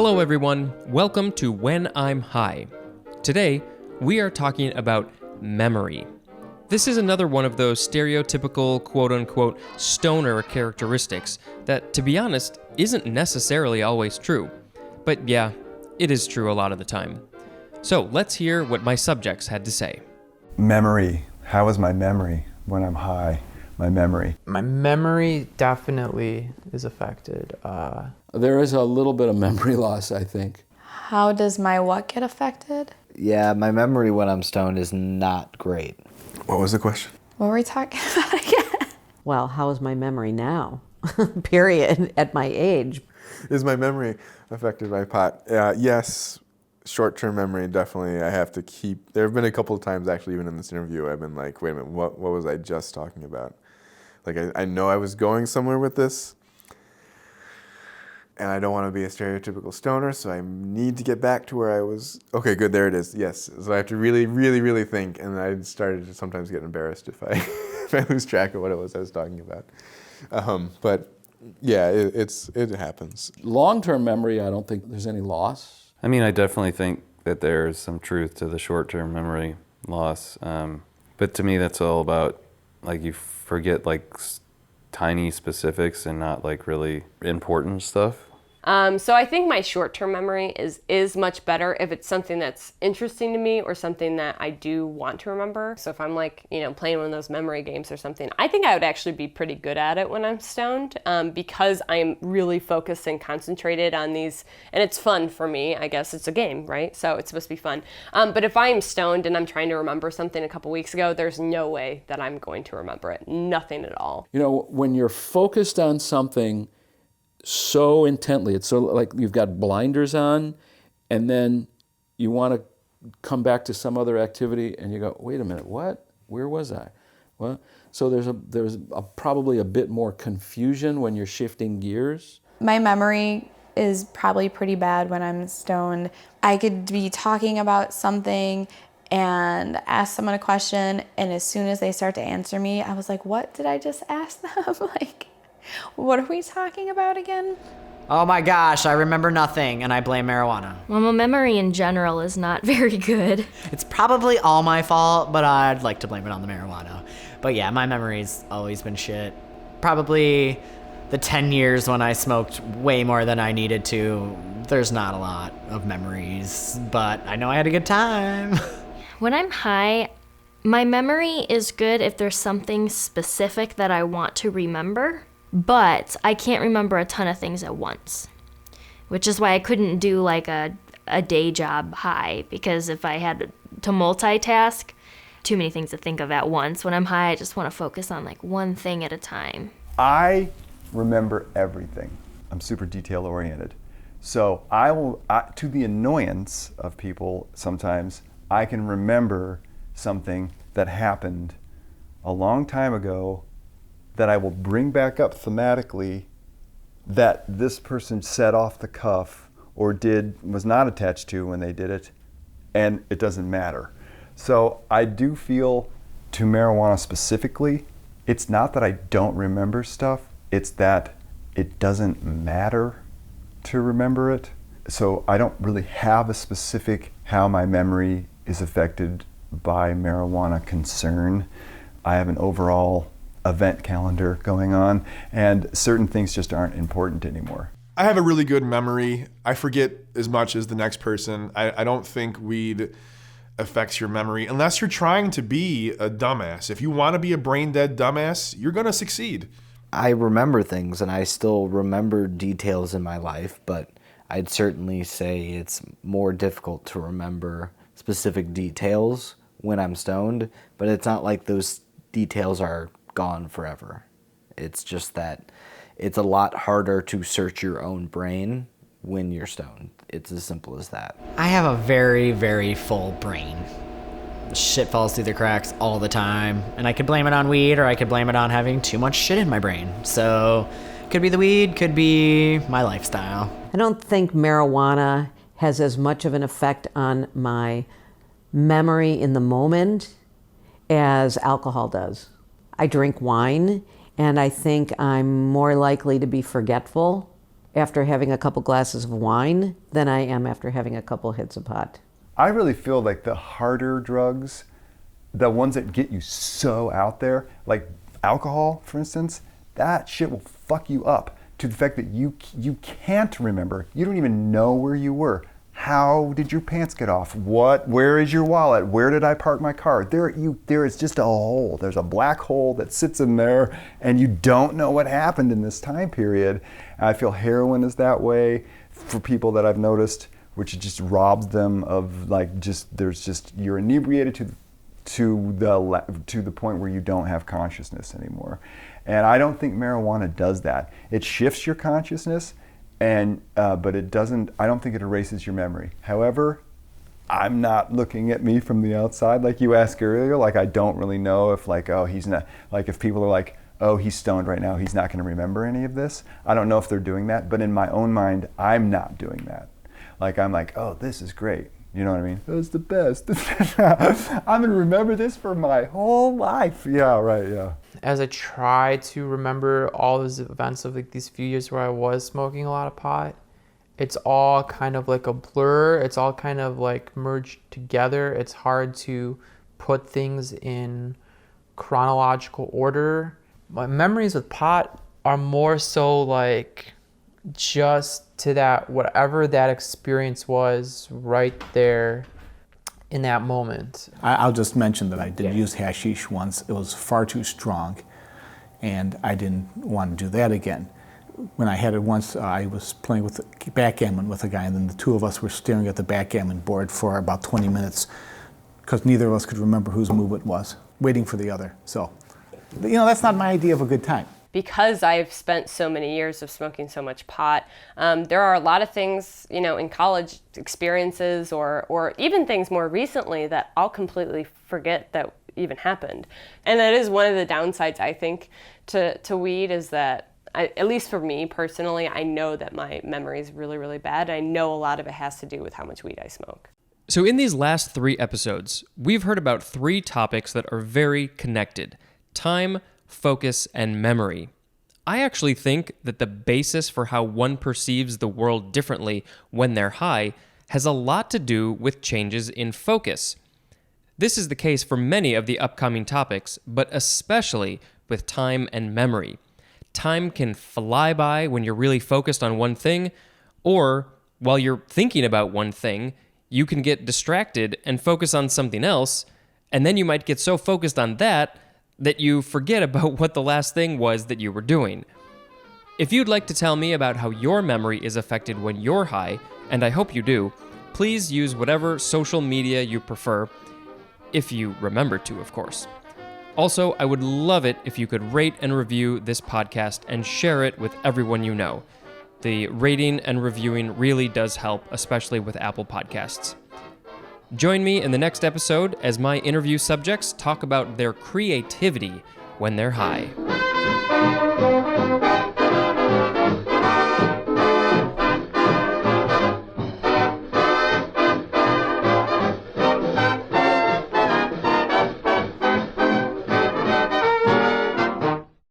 Hello everyone, welcome to When I'm High. Today, we are talking about memory. This is another one of those stereotypical quote-unquote stoner characteristics that, to be honest, isn't necessarily always true. But yeah, it is true a lot of the time. So let's hear what my subjects had to say. Memory. How is my memory when I'm high? My memory. My memory definitely is affected. There is a little bit of memory loss, I think. How does my what get affected? Yeah, my memory when I'm stoned is not great. What was the question? What were we talking about again? Well, how is my memory now? Period, at my age. Is my memory affected by pot? Yes, short-term memory, definitely. I have to keep... There have been a couple of times, actually, even in this interview, I've been like, wait a minute, what was I just talking about? Like, I know I was going somewhere with this, and I don't want to be a stereotypical stoner, so I need to get back to where I was. Okay, good, there it is, yes. So I have to really, really, really think, and I started to sometimes get embarrassed if I, if I lose track of what it was I was talking about. But yeah, it happens. Long-term memory, I don't think there's any loss. I mean, I definitely think that there's some truth to the short-term memory loss. But to me, that's all about, like, you forget, like, tiny specifics and not, like, really important stuff. So I think my short-term memory is much better if it's something that's interesting to me or something that I do want to remember. So if I'm like, playing one of those memory games or something, I think I would actually be pretty good at it when I'm stoned because I'm really focused and concentrated on these, and it's fun for me. I guess it's a game, right? So it's supposed to be fun. But if I'm stoned and I'm trying to remember something a couple weeks ago, there's no way that I'm going to remember it. Nothing at all. When you're focused on something so intently, it's so like you've got blinders on, and then you want to come back to some other activity and you go, wait a minute, what? Where was I? What? So there's probably a bit more confusion when you're shifting gears. My memory is probably pretty bad when I'm stoned. I could be talking about something and ask someone a question, and as soon as they start to answer me, I was like, what did I just ask them? What are we talking about again? Oh my gosh, I remember nothing, and I blame marijuana. Well, my memory in general is not very good. It's probably all my fault, but I'd like to blame it on the marijuana. But yeah, my memory's always been shit. Probably the 10 years when I smoked way more than I needed to, there's not a lot of memories, but I know I had a good time. When I'm high, my memory is good if there's something specific that I want to remember. But I can't remember a ton of things at once, which is why I couldn't do like a day job high, because if I had to multitask, too many things to think of at once. When I'm high, I just want to focus on like one thing at a time. I remember everything. I'm super detail oriented. So to the annoyance of people sometimes, I can remember something that happened a long time ago that I will bring back up thematically that this person said off the cuff or was not attached to when they did it, and it doesn't matter. So I do feel, to marijuana specifically, it's not that I don't remember stuff, it's that it doesn't matter to remember it. So I don't really have a specific how my memory is affected by marijuana concern. I have an overall event calendar going on, and certain things just aren't important anymore. I have a really good memory. I forget as much as the next person. I don't think weed affects your memory unless you're trying to be a dumbass. If you want to be a brain dead dumbass, you're going to succeed. I remember things, and I still remember details in my life, but I'd certainly say it's more difficult to remember specific details when I'm stoned, but it's not like those details are gone forever. It's just that it's a lot harder to search your own brain when you're stoned. It's as simple as that. I have a very, very full brain. Shit falls through the cracks all the time, and I could blame it on weed, or I could blame it on having too much shit in my brain. So, could be the weed, could be my lifestyle. I don't think marijuana has as much of an effect on my memory in the moment as alcohol does. I drink wine, and I think I'm more likely to be forgetful after having a couple glasses of wine than I am after having a couple hits of pot. I really feel like the harder drugs, the ones that get you so out there, like alcohol, for instance, that shit will fuck you up to the fact that you can't remember. You don't even know where you were. How did your pants get off? Where is your wallet? Where did I park my car? There is just a hole. There's a black hole that sits in there, and you don't know what happened in this time period. And I feel heroin is that way for people that I've noticed, which just robs them of you're inebriated to the point where you don't have consciousness anymore. And I don't think marijuana does that. It shifts your consciousness, but it doesn't. I don't think it erases your memory. However, I'm not looking at me from the outside like you asked earlier. Like, I don't really know if he's not, like, if people are like, oh, he's stoned right now, he's not going to remember any of this. I don't know if they're doing that, but in my own mind, I'm not doing that. Like, I'm like, oh, this is great. You know what I mean? It was the best. I'm going to remember this for my whole life. Yeah, right, yeah. As I try to remember all those events of these few years where I was smoking a lot of pot, it's all kind of like a blur. It's all kind of like merged together. It's hard to put things in chronological order. My memories with pot are more so like just to that, whatever that experience was right there in that moment. I'll just mention that I did use hashish once. It was far too strong, and I didn't want to do that again. When I had it once, I was playing with backgammon with a guy, and then the two of us were staring at the backgammon board for about 20 minutes because neither of us could remember whose move it was, waiting for the other. So, that's not my idea of a good time. Because I've spent so many years of smoking so much pot, there are a lot of things, in college experiences or even things more recently that I'll completely forget that even happened. And that is one of the downsides, I think, to weed is that, at least for me personally, I know that my memory is really, really bad. I know a lot of it has to do with how much weed I smoke. So in these last 3 episodes, we've heard about 3 topics that are very connected: time, focus, and memory. I actually think that the basis for how one perceives the world differently when they're high has a lot to do with changes in focus. This is the case for many of the upcoming topics, but especially with time and memory. Time can fly by when you're really focused on one thing, or while you're thinking about one thing, you can get distracted and focus on something else, and then you might get so focused on that you forget about what the last thing was that you were doing. If you'd like to tell me about how your memory is affected when you're high, and I hope you do, please use whatever social media you prefer, if you remember to, of course. Also, I would love it if you could rate and review this podcast and share it with everyone you know. The rating and reviewing really does help, especially with Apple Podcasts. Join me in the next episode as my interview subjects talk about their creativity when they're high.